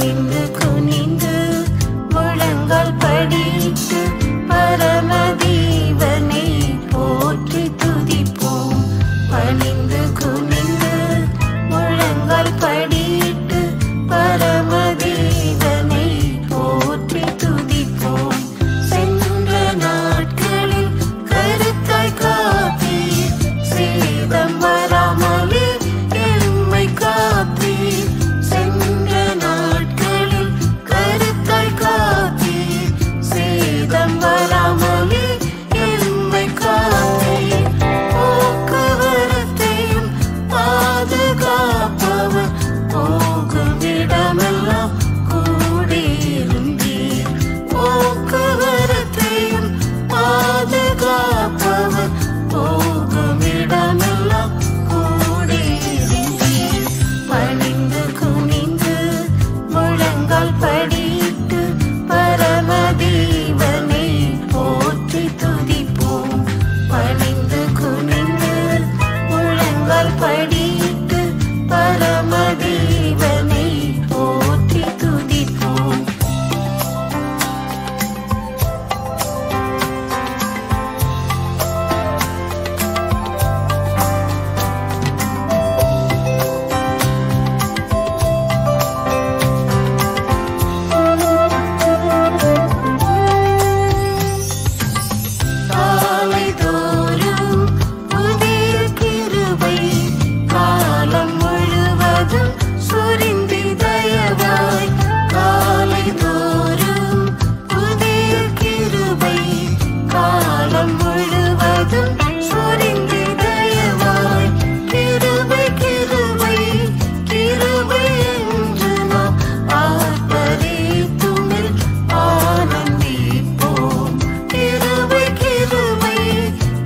பணிந்து குனிந்து முழங்கால் படிட்டு பரமதேவனை போற்றி துதிப்போம். பணிந்து குனிந்து முழங்கால் படிட்டு பரமதேவனை போற்றி துதிப்போம். சென்ற நாட்களில் கருத்தாய் காத்தீர், சேதம் வராமலே எம்மை காத்தீர். சென்ற நாட்களில் கருத்தாய் காத்தீர், சேதம் வராமலே எம்மை காத்தீர். போக்குவரத்தையும் பாதுகாப்பவர், போகும் இடமெல்லாம் கூடியிருந்தீர். போக்குவரத்தையும் பாதுகாப்பவர், போகும் இடமெல்லாம் கூடியிருந்தீர். பணிந்து குனிந்து முழங்கால் படிட்டு பரமதேவனை போற்றி துதிப்போம். பணிந்து குனிந்து முழங்கால் படிட்டு பரமதேவனை போற்றி துதிப்போம். காலைதோறும் புதிய கிருபை, காலம் முழுவதும் சொரிந்து தயவாய். காலைதோறும் புதிய கிருபை, காலம் முழுவதும் சொரிந்து தயவாய். கிருபை கிருபை கிருபை என்று நாம் ஆர்ப்பரித்துமில் ஆனந்திப்போம். கிருபை கிருபை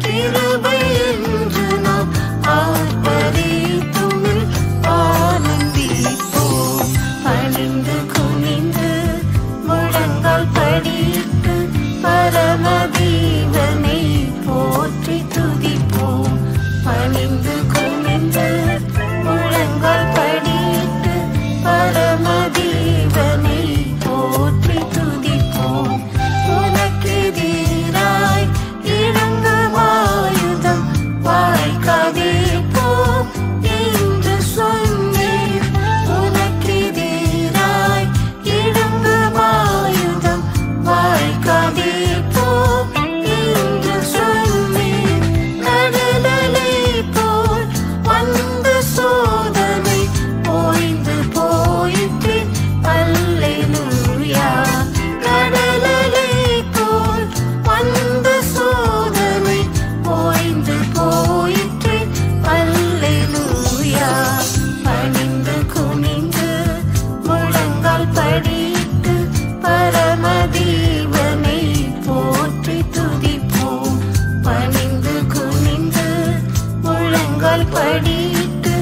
கிருபை என்று நாம் ஆர்ப்பரித்துமில் ஆனந்திப்போம். பணிந்து குனிந்து முழங்கால் படிட்டு பரமதேவனை போற்றி துதிப்போம். பணிந்து குனிந்து முழங்கால் படிட்டு பரமதேவனை போற்றி துதிப்போம். உனக்கெதிராய் இறங்கும் ஆயுதம் வாய்க்காதே போம் என்று சொன்னீர். உனக்கெதிராய் இறங்கும் ஆயுதம் வாய்க்காதே போம் என்று சொன்னீர். கடலலை போல் வந்த சோதனை ஓய்ந்து போயிற்று, அல்லேலூயா. கடலலை போல் வந்த சோதனை ஓய்ந்து போயிற்று, அல்லேலூயா. பணிந்து குனிந்து முழங்கால் படிட்டு பரமதேவனை போற்றி துதிப்போம். பணிந்து குனிந்து முழங்கால் படிட்டு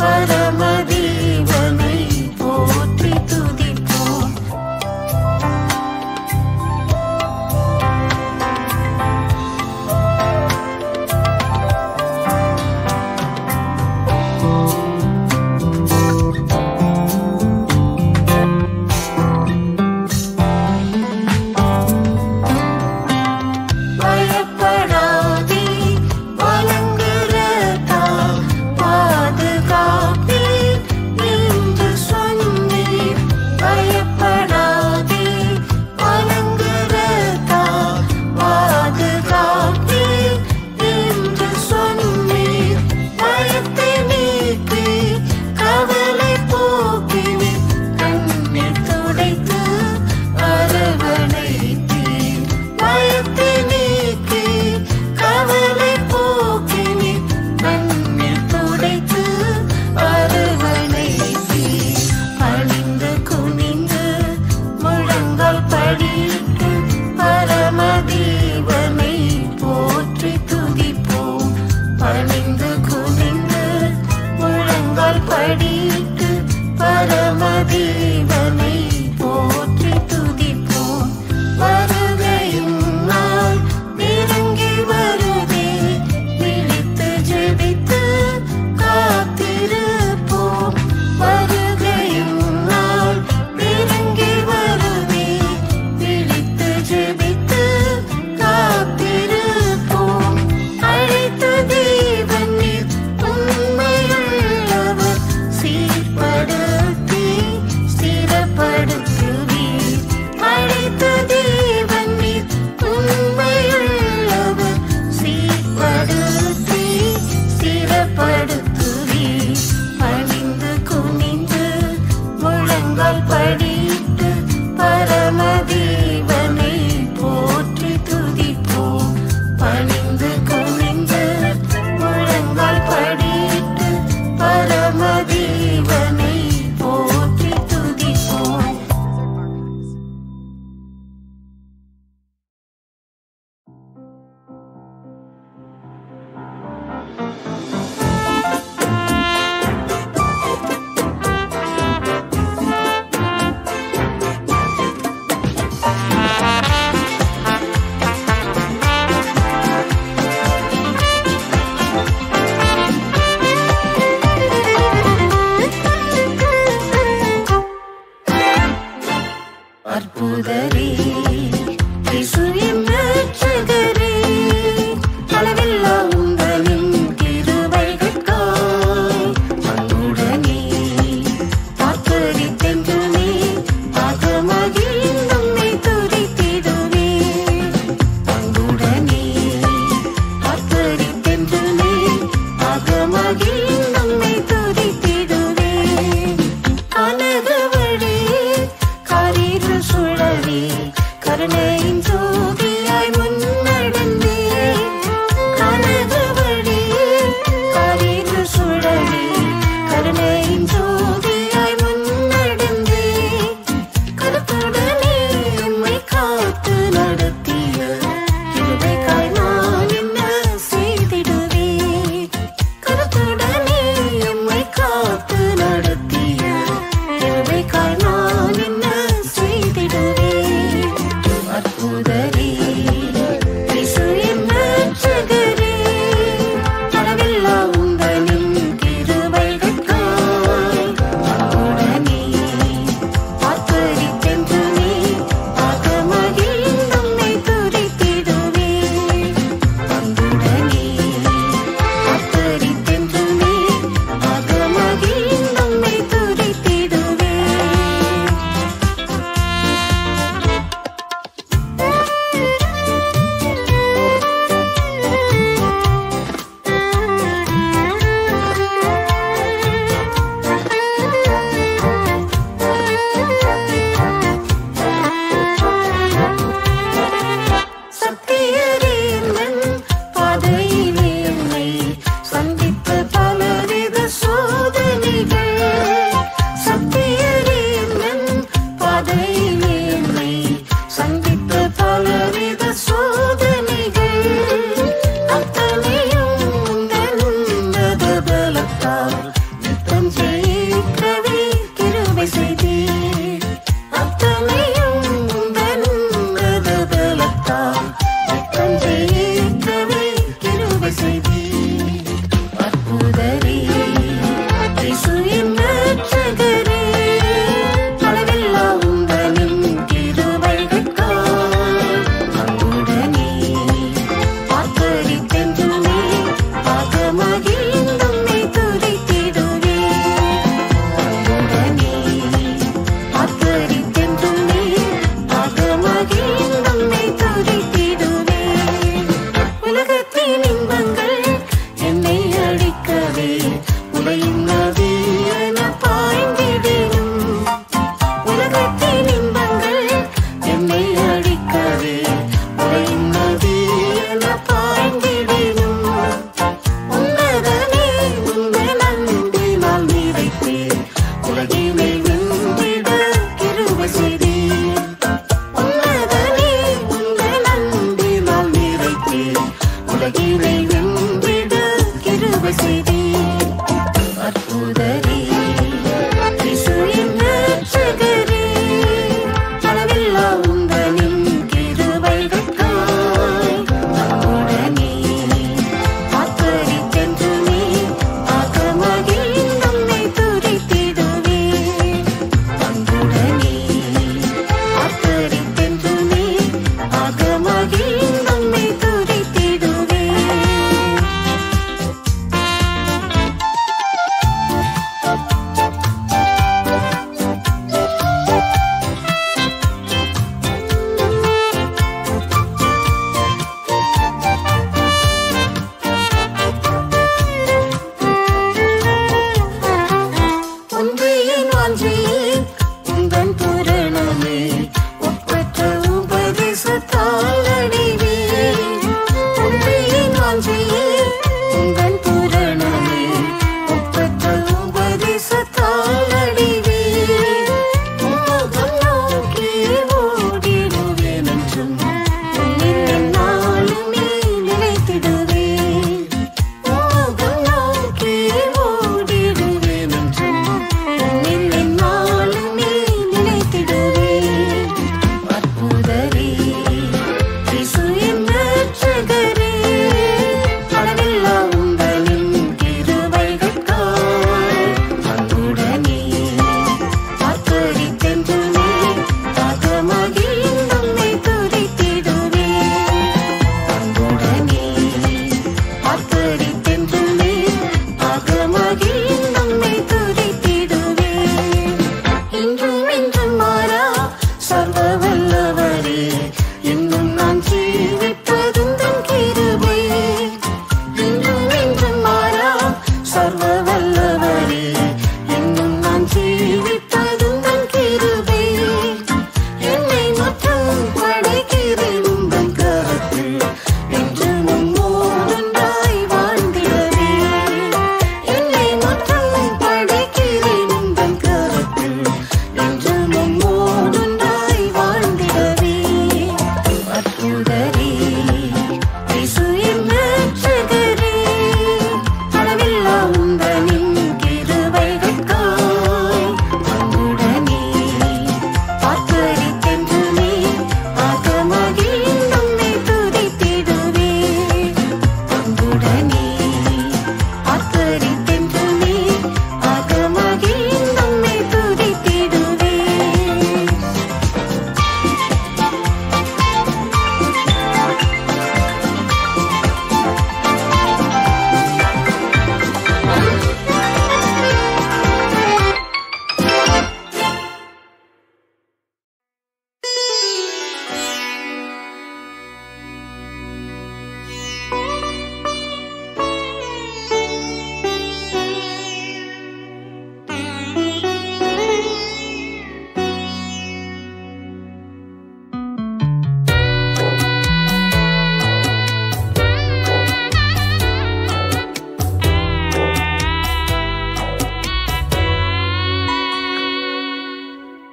பரமதேவனை போற்றி துதிப்போம். பயப்படாதே, வலங்கரத்தால் பாதுகாப்பீர் என்று சொன்னீர். பயப்படாதே, வலங்கரத்தால் பாதுகாப்பீர் என்று சொன்னீர். பயத்தை நீக்கி கவலை போக்கினீர், கண்ணீர் துடைத்து அரவணைத்தீர். பயத்தை நீக்கி கவலை போக்கினீர், கண்ணீர் துடைத்து அரவணைத்தீர். பணிந்து குனிந்து முழங்கால் படிட்டு பரமதேவனை போற்றி துதிப்போம். பணிந்து குனிந்து முழங்கால் படிட்டு பரமதேவனை போற்றி துதிப்போம். வருகையும் நாள் நெருங்கி வருதே, விழித்து ஜெபித்து காத்திருப்போம். வருகையும் நாள் முழங்கால் படியிட்டு பரமதேவனை போற்றி துதிப்போம். பணிந்து குனிந்து முழங்கால் படியிட்டு பரமதேவனை போற்றி துதிப்போம். அற்புதரே இயேசுவின் இரட்சகரே, அளவில்லா உங்களின் கிருபைகளுக்காய் அன்புடனே ஆர்ப்பரித்தென்றுமே அகமகிழ்ந்து நம்மை துதித்திடுவே. அன்புடனே ஆர்ப்பரித்தென்றுமே அகமகிழ்ந்து நம்மை துதித்திடுவே. அனகவழி காரிரு சுழவே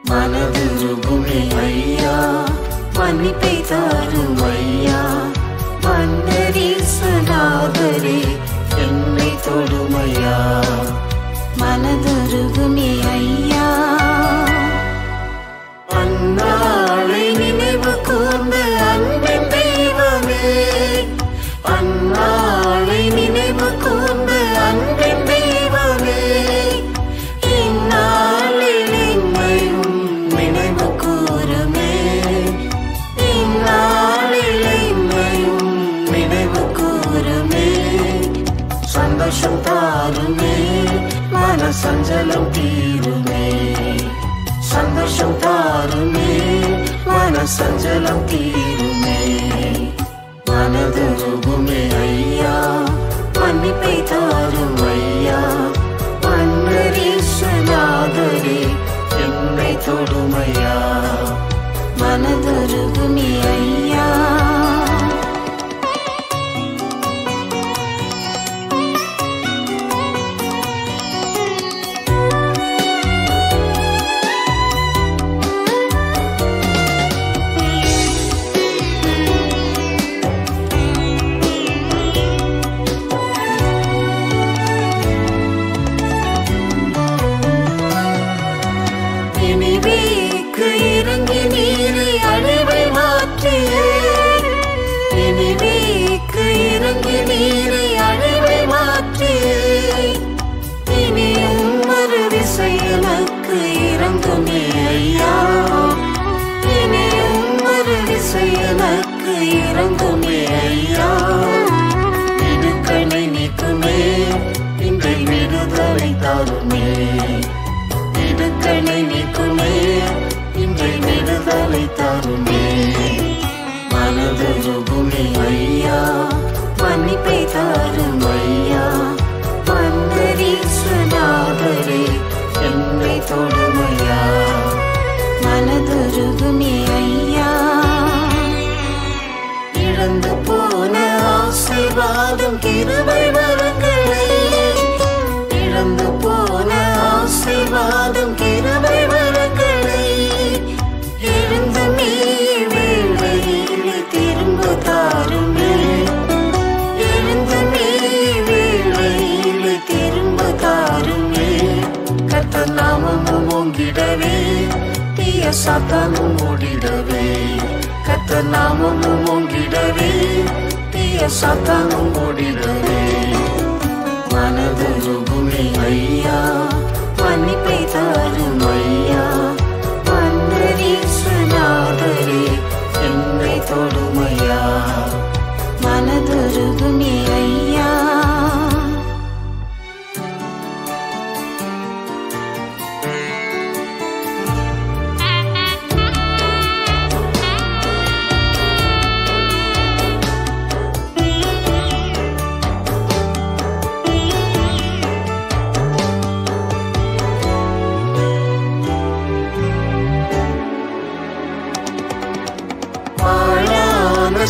மனதுருகுமே ஐயா, மன்னிப்பை தாரும் ஐயா. மன்னரீஸ்வநாதரே என்னை தொடுமையா, மனதுருகுமே ஐயா. அந்நாளை நினைவு கூர்ந்த அன்பின் தெய்வமே, அந்நாளை நினைவு கூர்ந்த அன்பின் தெய்வமே, இந்நாளில் என்னையும் நினைவு கூறுமே, இந்நாளில் என்னையும் நினைவு கூறுமே. சந்தோஷம் தாருமே, மன சஞ்சலம் தீருமே, சந்தோஷம் தாருமே, மன சஞ்சலம் தீருமே. மனதுருகுமே ஐயா, மன்னிப்பை தாரும் ஐயா. மன்னரீஸ்வநாதரே என்னை தொடுமையா, மனதுருகுமே ஐயா. நினைவேக்கு இறங்கி நீரை அழிவை மாற்றியே, நினைவேக்கு இறங்கி நீரை அழிவை மாற்றியே, இனியும் ஒரு விசை எனக்கு இறங்குமே ஐயா, இனியும் ஒரு விசை எனக்கு இறங்குமே ஐயா. இடுக்கணை நீக்குமே, இன்றை விடுதலை தாருமே, இடுக்கணை நீக்குமே, இன்றை விடுதலை தாருமே. மனதுருகுமே ஐயா, மன்னிப்பை தாரும் ஐயா. மன்னரீஸ்வநாதரே என்னை தொடுமையா, மனதுருகுமே ஐயா. இழந்து போன ஆசீர்வாதம் கிருபை வரங்களை, இழந்து போன ஆசீர்வாதம் கிருபை வரங்களை, எழுந்து நீ வேளையில் திரும்ப தாருமே, எழுந்து நீ வேளையில் திரும்ப தாருமே. கர்த்தர் நாமமும் ஓங்கிடவே, தீய சாத்தானும் ஓடிடவே, கர்த்தர் நாமமும் ஓங்கிடவே, தீய சாத்தானும் ஓடிடவே. மனதுருகுமே ஐயா, மன்னிப்பை தாரும் ஐயா. மன்னரீஸ்வநாதரே என்னை தொடுமையா, மனதுருகுமே ஐயா.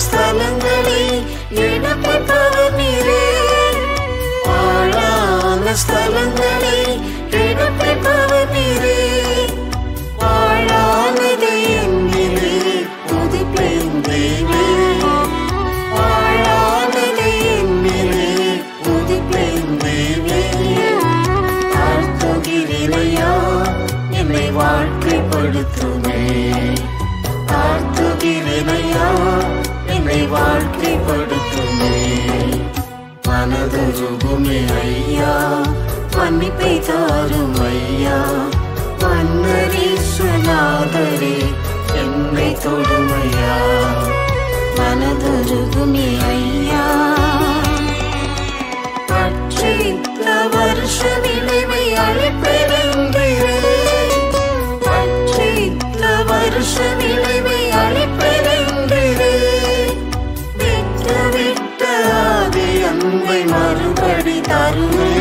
ஸ்தலங்களை எடுப்பவர் நீரே, வாழான ஸ்தலங்களை எடுப்பவர் நீரே, வாழானதை என்னிலே புதுப்பெண் தேவே, வாழானதை என்னிலே புதுப்பெண் தேவே. தாழ்த்துகிறேனையா, என்னை வாழ்க்கைப்படுத்துமே, தாழ்த்துகிறேனையா, என்னை வாழ்க்கைப்படுத்துமே. மனதுருகுமே ஐயா, மன்னிப்பை தாரும் ஐயா. மன்னரீஸ்வநாதரே என்னை தொடுமையா, மனதுருகுமே ஐயா. பற்றித்த வருஷ விளைவை அழிப்பெறுகிறே, பற்றித்த வருஷ விளைவை அழிப்பெறுகிறே. விட்டு விட்ட ஆதி அன்பை மறுபடி தருமே,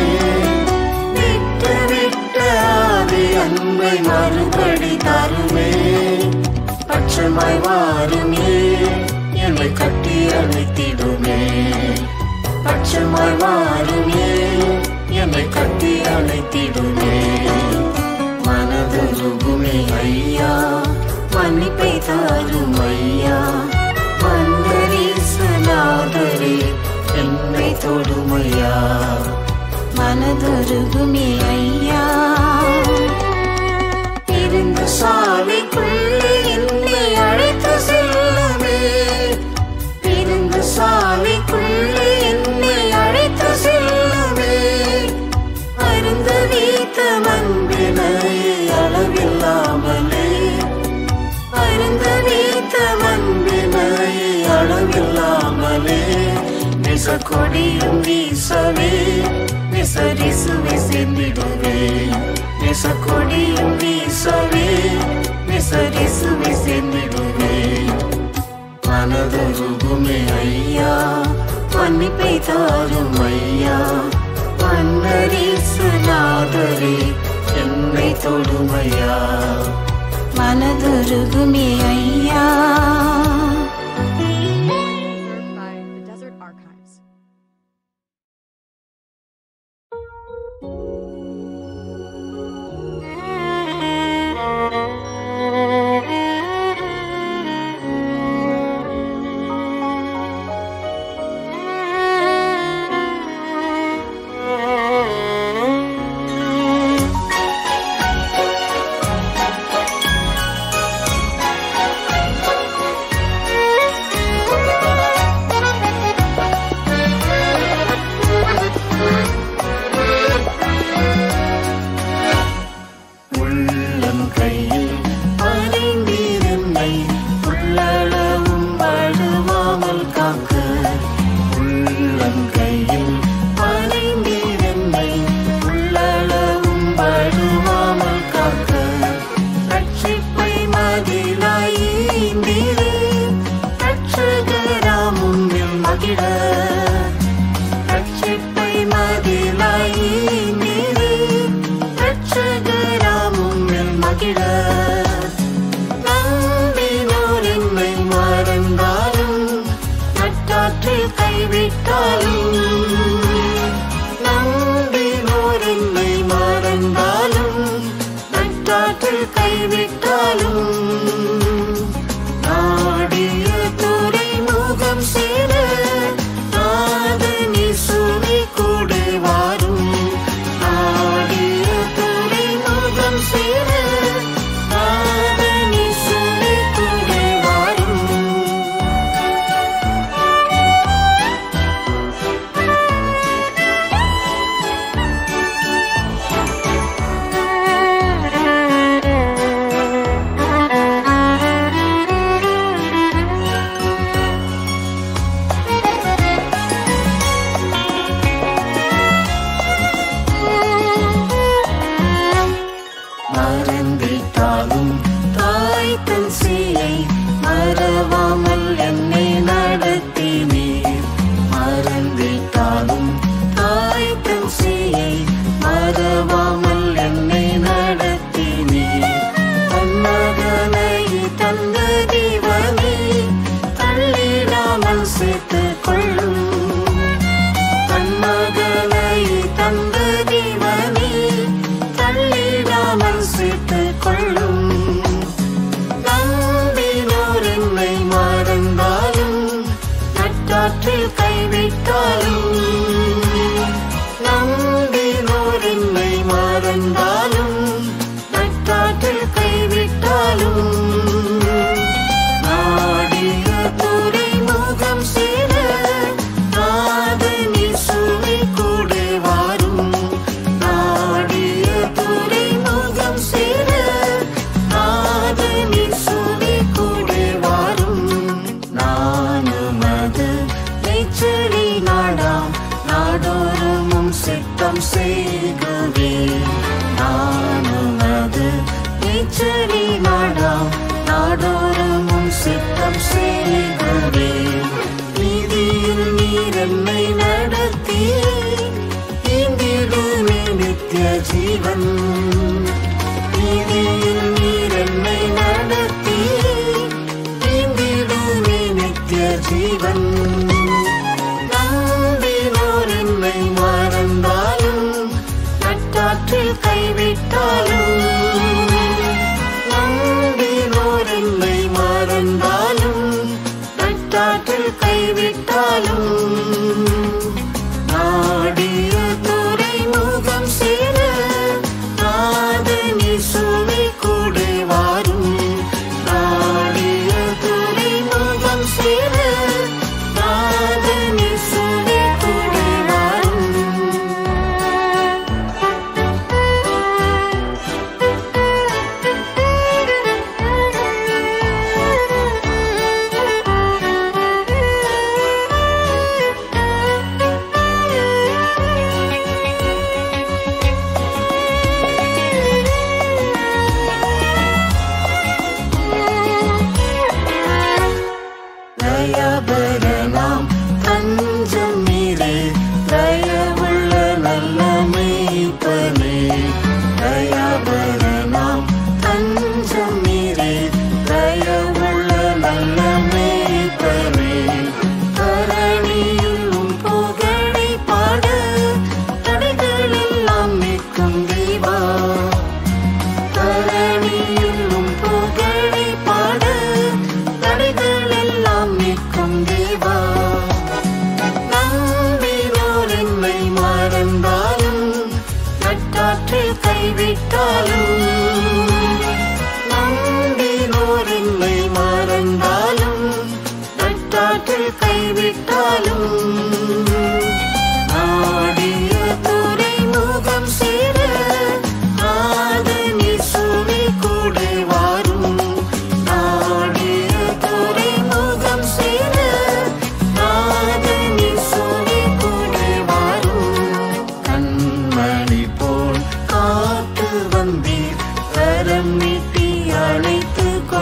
விட்டு விட்ட ஆதி அன்பை மறுபடி தருமே. பட்சமாய் வாருமே, என்னை கட்டி அணைத்திடுமே, பட்சமாய் வாருமே, என்னை கட்டி அணைத்திடுமே. மனதுருகுமே தருகுமே ஐயா, மன்னிப்பை தாரும் ஐயா. வந்தரீசநாதரே என்னை தொடுமையா, மனதுருகுமே ஐயா. இருந்த சாலைக்குள்ளே என்னை அழைத்து செல்லுமே, இருந்த சாலைக்குள்ளே என்னை அழைத்து செல்லுமே. அருந்த வீத்த மன்பினை அளவில்லாமலே, அருந்த வீத்த மன்பினை அளவில்லாமலே. நெசக்கொடியும் வீசவே நெசரிசுவை சேர்ந்திடுவே, நெசக்கொடியும் வீசவே நெசரிசுவை சேர்ந்திடுவே. மனதுருகுமே ஐயா, மன்னிப்பை தாரும் ஐயா. வந்தரீசநாதரே என்னை தொடுமையா, மனதுருகுமே ஐயா.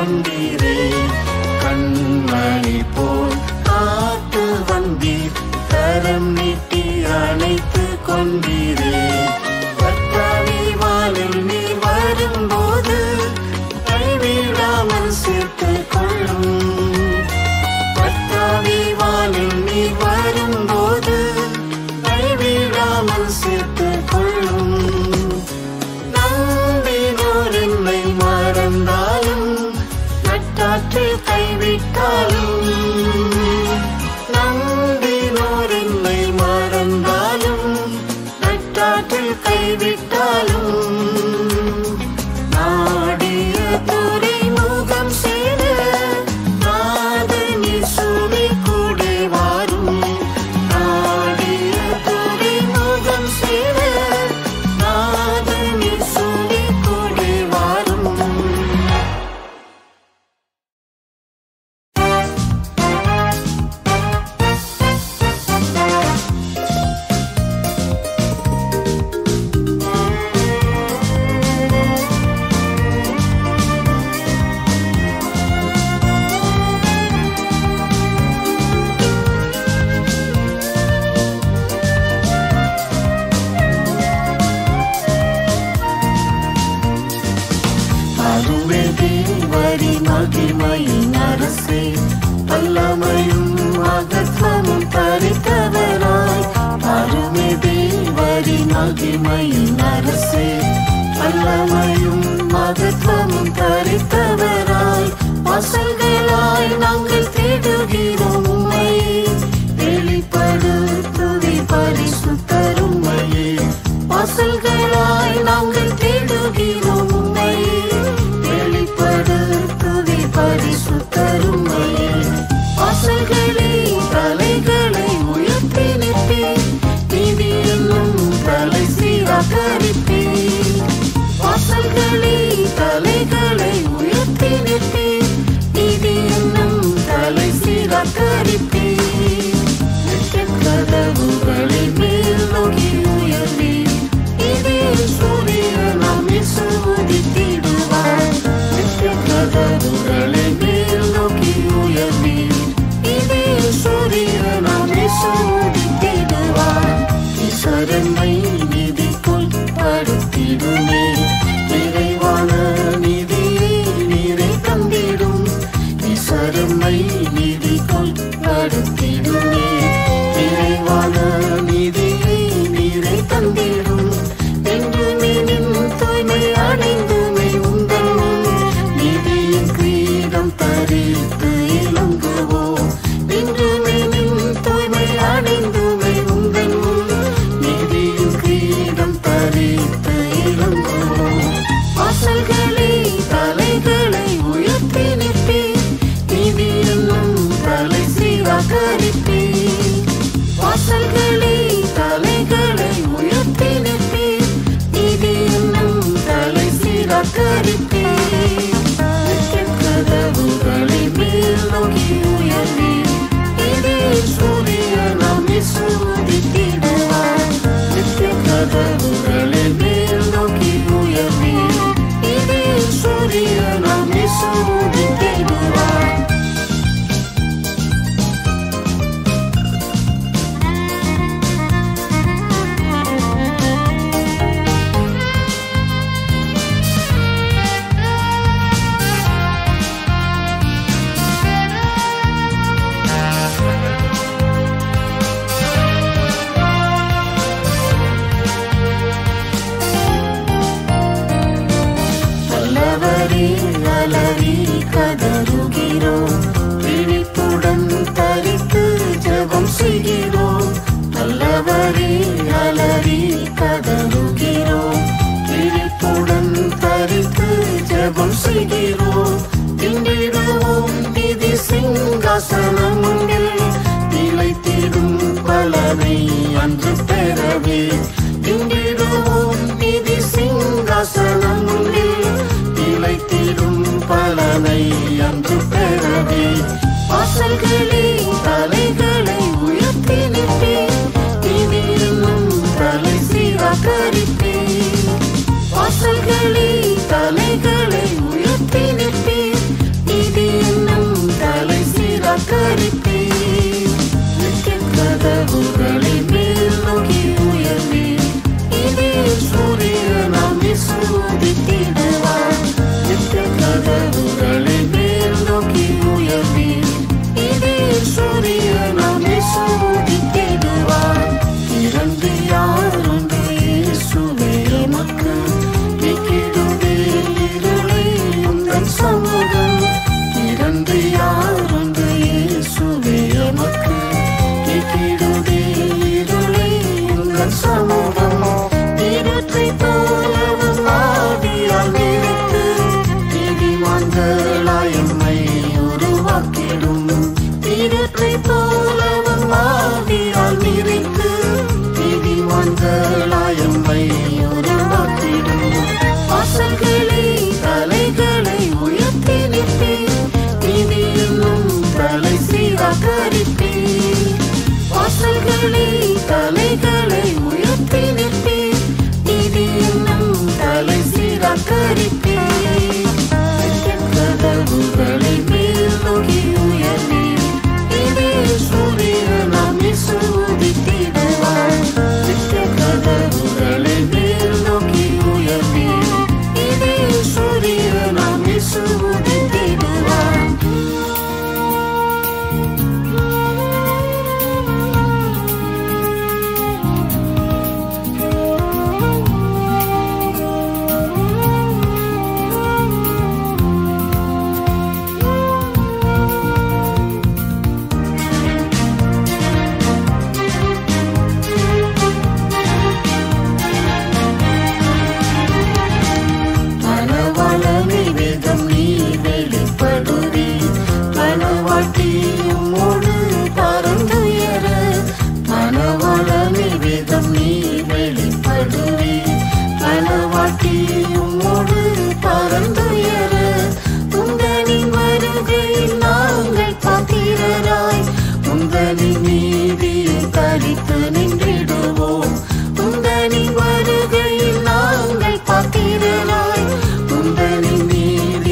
கொண்டீரே. கண்மணி போல் காத்து வந்தீர், கரம் நீட்டி அணைத்து கொண்டீரே. கர்த்தாவே வானில் நீர் வரும்போது கைவிடாமல் சேர்த்து கொள்ளும். கர்த்தாவே வானில் நீர் வரும்போது கைவிடாமல் சேர்த்து கொள்ளும். நம்பினோர் என்னை மறந்தாலும் நட்டாற்றில் கைவிட்டாலும், நம்பினோர் என்னை மறந்தாலும் நட்டாற்றில் கைவிட்டாலும், நாடிய துறைமுகம் சேர நாதன் இயேசுவே கூட வாரும். நாடிய துறைமுகம் சேர நாதன் இயேசுவே கூட வாரும். மகிமையின் அரசே, வல்லமையும் மகத்துவமும் தரித்தவராய். அருமை தேவரி மகிமையின் அரசே, வல்லமையும் மகத்துவமும் தரித்தவராய். வாசல்களாய் நாங்கள் தேடுகிறோம் உம்மை, வெளிப்படுத்துவி பரிசுத்தர் உம்மையே. வாசல்களாய் நாங்கள் தேடுகிறோம் உம்மை, வெளிப்படுத்துவி பரிசுத்தர் உம்மையே. வாசல்களே தலைகளை உயர்த்தி நிற்பீர், நீதி என்னும் தலை சீராகரிப்பீர். வாசல்களே தலைகளை உயர்த்தி நிற்பீர், நீதி என்னும் தலை சீராகரிப்பீர். கதவுகளை மேல் நோக்கி உயர்வீர், இதில் சூரியனாம் இயேசு உதித்திடுவார். கதவுகளை மேல் நோக்கி உயர்வீர், இதில் சூரியனாம் இயேசு உதித்திடுவார். ஈஸ்வரனை நீதிக்குள் படுத்திடுமே, நிறைவான நீதியை நீரை தந்திடும். ஈஸ்வரனை நீதிக்குள் படுத்திடுமே, நிறைவான நீதியை நீரை தந்திடும். என்றுமே நின் தூய்மை அடைந்துமே உந்தன் நீதியின் கிரீடம் தரித்து இலங்குவோம். என்றுமே நின் தூய்மை அடைந்துமே உந்தன் நீதியின் கிரீடம் தரித்து இலங்குவோம். வாசல்களே தலைகளை உயர்த்தி நிற்பீர், நீதி என்னும் தலை சீராகரிப்பீர். வாசல்களே தலைகளை உயர்த்தி நிற்பீர், நீதி என்னும் தலை சீராகரிப்பீர். கதவுகளை மேல் நோக்கி உயர்வீர், இதில் சூரியனாம் இயேசு உதித்திடுவார். கதவுகளை மேல் நோக்கி உயர்வீர், இதில் சூரியனாம் இயேசு உதித்திடுவார். வல்லவரே அலறி கதறுகிறோம், விழிப்புடன் தரித்து ஜெபம் செய்கிறோம். வல்லவரே அலறி கதறுகிறோம், விழிப்புடன் தரித்து ஜெபம் செய்கிறோம். திண்டிடுவோம் நிதி சிங்காசனம் முன்னில், நிலைத்திடும் பலனை அன்று பெறவே. திண்டிடுவோம் நிதி சிங்காசனம் முன்னில், நிலைத்திடும் பலனை அன்று பெறவே. வாசல்களே தலைகளை உயர்த்தி நிற்பீர், நீதி என்னும் தலை சீராகரிப்பீர். வாசல்களே தலைகளை உயர்த்தி நிற்பீர், உந்தன் சமூகம் இரண்டு யாருண்டு இயேசுவே எமக்கு நீக்கிடுதே இருளை உந்தன் சமூகம் இருட்டை போலவும் ஆவியால் நிறைத்து நீதிமான்களாய் எம்மை உருவாக்கிடும் இருட்டை போலவும் ஆவியால் நிறைத்து நீதிமான்களாய் எம்மை உருவாக்கிடும் வாசல்களை தலைகளை உயர்த்தி நிற்பேன் நீதி என்னும் தலை சீராக்கரிப்பேன் வாசல்களை தலைகளை உயர்த்தி நிற்பேன் நீதி என்னும் தலை சீராக்கரிப்பேன் கதவுகளை மேல் நோக்கி உயர்வேன் இதே சூரியனாம் இயேசு உதித்திடுவார் கதவுகளை மேல் நோக்கி உயர்வேன் இதே சூரியனாம் இயேசு உதித்திடுவார் நீதியின்